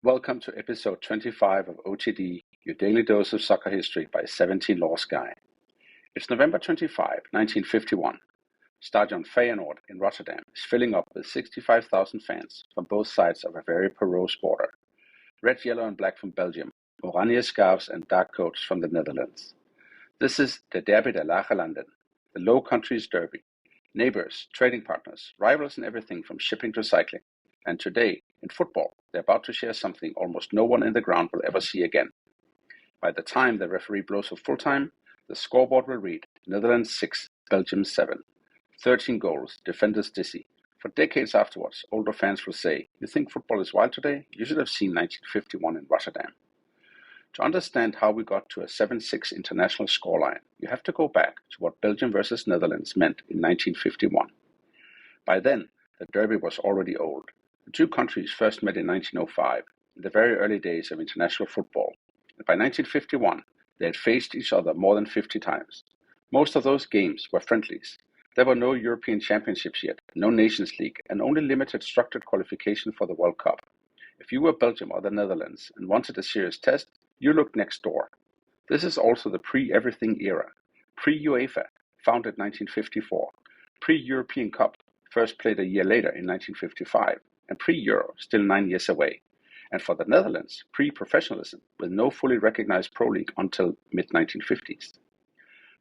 Welcome to episode 25 of OTD, your daily dose of soccer history by 17 Law Sky. It's November 25, 1951. Stadion Feyenoord in Rotterdam is filling up with 65,000 fans from both sides of a very porous border. Red, yellow and black from Belgium, oranje scarves and dark coats from the Netherlands. This is the Derby der Lage Landen, the Low Countries Derby. Neighbors, trading partners, rivals in everything from shipping to cycling. And today, in football, they're about to share something almost no one in the ground will ever see again. By the time the referee blows for full time, the scoreboard will read Netherlands 6, Belgium 7. 13 goals, defenders dizzy. For decades afterwards, older fans will say, "You think football is wild today? You should have seen 1951 in Rotterdam." To understand how we got to a 7-6 international scoreline, you have to go back to what Belgium versus Netherlands meant in 1951. By then, the derby was already old. The two countries first met in 1905, in the very early days of international football, and by 1951, they had faced each other more than 50 times. Most of those games were friendlies. There were no European Championships yet, no Nations League, and only limited structured qualification for the World Cup. If you were Belgium or the Netherlands and wanted a serious test, you looked next door. This is also the pre-everything era. Pre-UEFA, founded 1954. Pre-European Cup, first played a year later in 1955. And pre-Euro, still 9 years away. And for the Netherlands, pre-professionalism, with no fully recognized pro league until mid-1950s.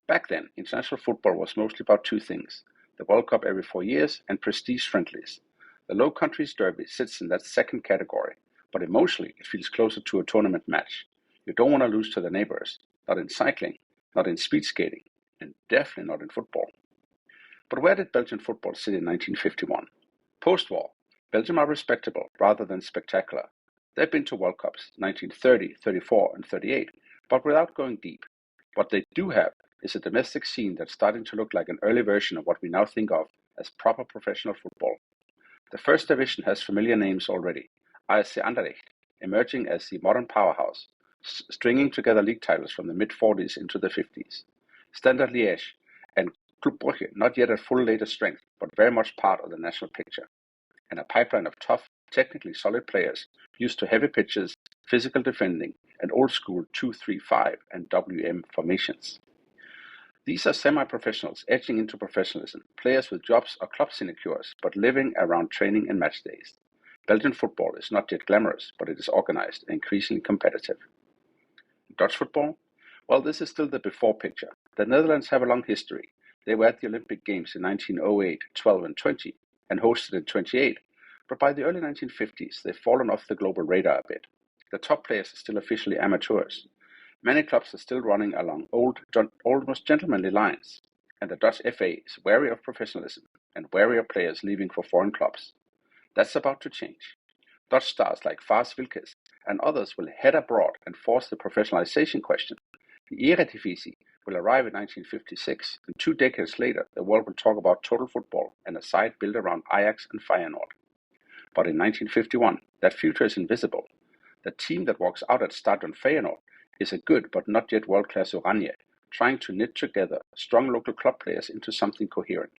Back then, international football was mostly about two things: the World Cup every 4 years and prestige friendlies. The Low Countries Derby sits in that second category, but emotionally it feels closer to a tournament match. You don't want to lose to the neighbors, not in cycling, not in speed skating, and definitely not in football. But where did Belgian football sit in 1951? Post-war, Belgium are respectable rather than spectacular. They've been to World Cups 1930, 34 and 38, but without going deep. What they do have is a domestic scene that's starting to look like an early version of what we now think of as proper professional football. The first division has familiar names already: ASC Anderlecht, emerging as the modern powerhouse, stringing together league titles from the mid-40s into the 50s. Standard Liège and Club Brugge, not yet at full latest strength, but very much part of the national picture. And a pipeline of tough, technically solid players used to heavy pitches, physical defending, and old-school 2-3-5 and WM formations. These are semi-professionals edging into professionalism, players with jobs or club sinecures, but living around training and match days. Belgian football is not yet glamorous, but it is organized and increasingly competitive. Dutch football? Well, this is still the before picture. The Netherlands have a long history. They were at the Olympic Games in 1908, 12 and 20, and hosted in 28, but by the early 1950s they've fallen off the global radar a bit. The top players are still officially amateurs. Many clubs are still running along almost gentlemanly lines, and the Dutch FA is wary of professionalism and wary of players leaving for foreign clubs. That's about to change. Dutch stars like Vaas Wilkes and others will head abroad and force the professionalization question. The Eredivisie will arrive in 1956, and 2 decades later the world will talk about total football and a side built around Ajax and Feyenoord. But in 1951, that future is invisible. The team that walks out at Stadion Feyenoord is a good but not yet world-class Oranje, trying to knit together strong local club players into something coherent.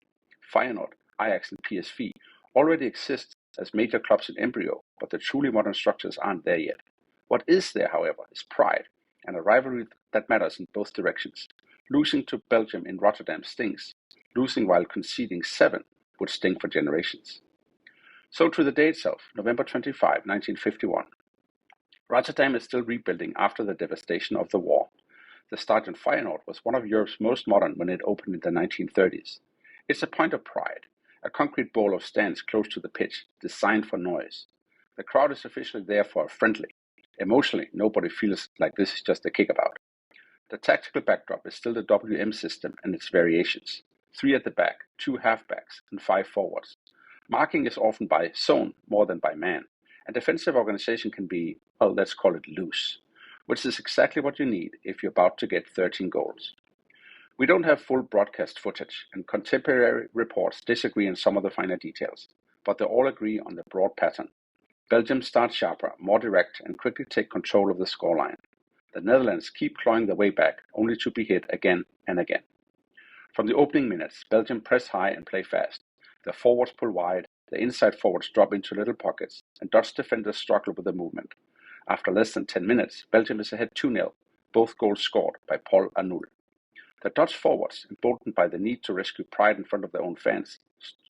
Feyenoord, Ajax and PSV already exist as major clubs in embryo, but the truly modern structures aren't there yet. What is there, however, is pride, and a rivalry that matters in both directions. Losing to Belgium in Rotterdam stings. Losing while conceding 7 would sting for generations. So to the day itself, November 25, 1951. Rotterdam is still rebuilding after the devastation of the war. The Stadion Feyenoord was one of Europe's most modern when it opened in the 1930s. It's a point of pride, a concrete bowl of stands close to the pitch, designed for noise. The crowd is officially there for a friendly. Emotionally, nobody feels like this is just a kickabout. The tactical backdrop is still the WM system and its variations: 3 at the back, 2 halfbacks, and 5 forwards. Marking is often by zone more than by man, and defensive organization can be, well, let's call it loose, which is exactly what you need if you're about to get 13 goals. We don't have full broadcast footage, and contemporary reports disagree on some of the finer details, but they all agree on the broad pattern. Belgium starts sharper, more direct, and quickly take control of the scoreline. The Netherlands keep clawing their way back, only to be hit again and again. From the opening minutes, Belgium press high and play fast. The forwards pull wide, the inside forwards drop into little pockets, and Dutch defenders struggle with the movement. After less than 10 minutes, Belgium is ahead 2-0, both goals scored by Paul Arnoul. The Dutch forwards, emboldened by the need to rescue pride in front of their own fans,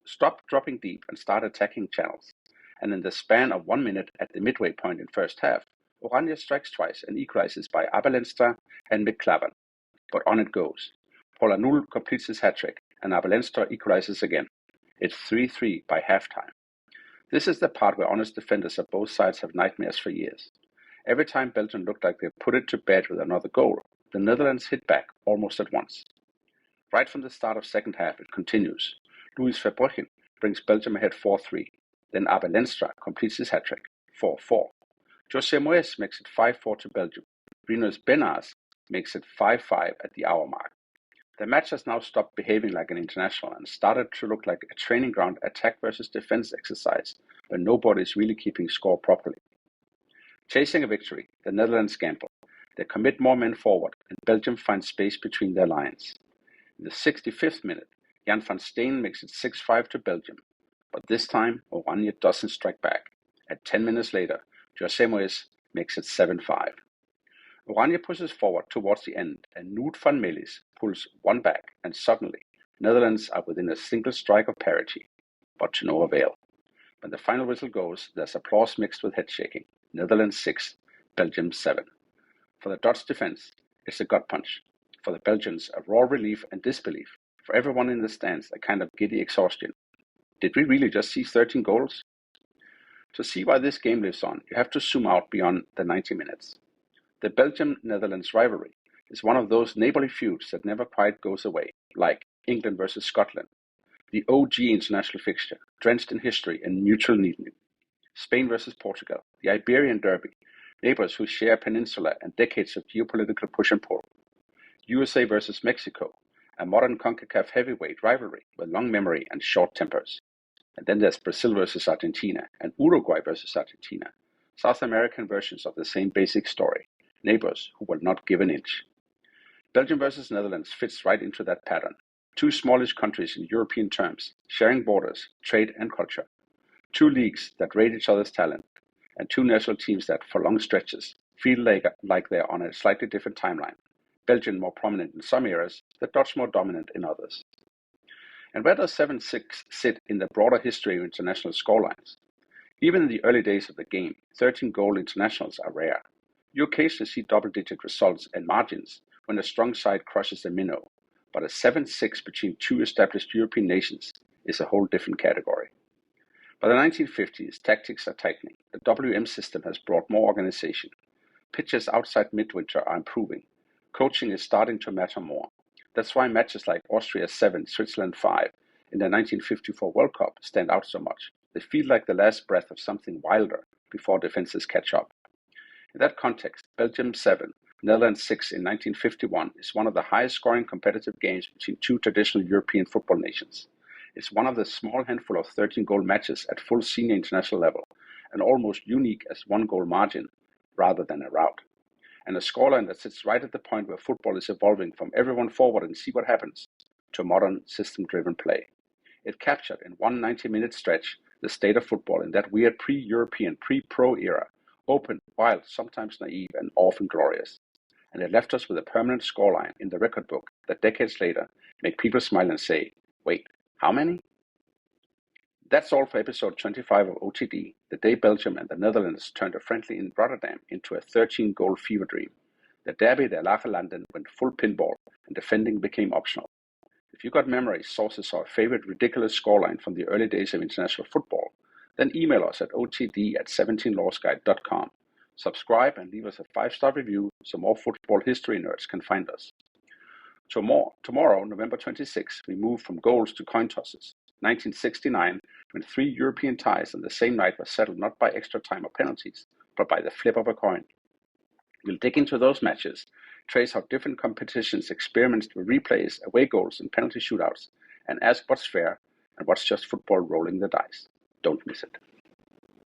stopped dropping deep and started attacking channels. And in the span of 1 minute at the midway point in first half, Oranje strikes twice and equalizes by Abelenstra and McClavan. But on it goes. Paul Arnoul completes his hat-trick, and Abelenstra equalizes again. It's 3-3 by halftime. This is the part where honest defenders of both sides have nightmares for years. Every time Belgium looked like they put it to bed with another goal, the Netherlands hit back almost at once. Right from the start of second half, it continues. Louis Verbruggen brings Belgium ahead 4-3. Then Abelenstra completes his hat-trick, 4-4. José Moyes makes it 5-4 to Belgium. Rinus Benars makes it 5-5 at the hour mark. The match has now stopped behaving like an international and started to look like a training ground attack versus defense exercise where nobody is really keeping score properly. Chasing a victory, the Netherlands gamble. They commit more men forward, and Belgium finds space between their lines. In the 65th minute, Jan van Steen makes it 6-5 to Belgium. But this time, Oranje doesn't strike back. At 10 minutes later, José Moyes makes it 7-5. Oranje pushes forward towards the end, and Nout van Melis pulls one back, and suddenly, Netherlands are within a single strike of parity, but to no avail. When the final whistle goes, there's applause mixed with head shaking. Netherlands 6, Belgium 7. For the Dutch defense, it's a gut punch. For the Belgians, a raw relief and disbelief. For everyone in the stands, a kind of giddy exhaustion. Did we really just see 13 goals? To see why this game lives on, you have to zoom out beyond the 90 minutes. The Belgium-Netherlands rivalry is one of those neighbourly feuds that never quite goes away, like England versus Scotland, the OG international fixture, drenched in history and mutual need. Spain versus Portugal, the Iberian Derby, neighbours who share a peninsula and decades of geopolitical push and pull. USA versus Mexico, a modern CONCACAF heavyweight rivalry with long memory and short tempers. And then there's Brazil versus Argentina and Uruguay versus Argentina, South American versions of the same basic story, neighbours who will not give an inch. Belgium versus Netherlands fits right into that pattern. Two smallish countries in European terms, sharing borders, trade and culture. Two leagues that rate each other's talent, and two national teams that, for long stretches, feel like they're on a slightly different timeline. Belgium more prominent in some eras, the Dutch more dominant in others. And where does 7-6 sit in the broader history of international scorelines? Even in the early days of the game, 13-goal internationals are rare. You occasionally see double-digit results and margins when a strong side crushes a minnow, but a 7-6 between two established European nations is a whole different category. By the 1950s, tactics are tightening. The WM system has brought more organization. Pitches outside midwinter are improving. Coaching is starting to matter more. That's why matches like Austria 7, Switzerland 5 in the 1954 World Cup stand out so much. They feel like the last breath of something wilder before defenses catch up. In that context, Belgium 7, Netherlands 6 in 1951 is one of the highest scoring competitive games between two traditional European football nations. It's one of the small handful of 13-goal matches at full senior international level, and almost unique as one-goal margin rather than a rout. And a scoreline that sits right at the point where football is evolving from everyone forward and see what happens to modern system-driven play. It captured in one 90-minute stretch the state of football in that weird pre-European, pre-pro era, open, wild, sometimes naive, and often glorious. And it left us with a permanent scoreline in the record book that decades later make people smile and say, wait, how many? That's all for episode 25 of OTD, the day Belgium and the Netherlands turned a friendly in Rotterdam into a 13-goal fever dream. The Derby der Lage Landen went full pinball, and defending became optional. If you got memories, sources, or a favorite ridiculous scoreline from the early days of international football, then email us at otd@17lawsguide.com. Subscribe and leave us a 5-star review so more football history nerds can find us. Tomorrow, November 26, we move from goals to coin tosses. 1969, when 3 European ties on the same night were settled not by extra time or penalties, but by the flip of a coin. We'll dig into those matches, trace how different competitions experimented with replays, away goals, and penalty shootouts, and ask what's fair and what's just football rolling the dice. Don't miss it.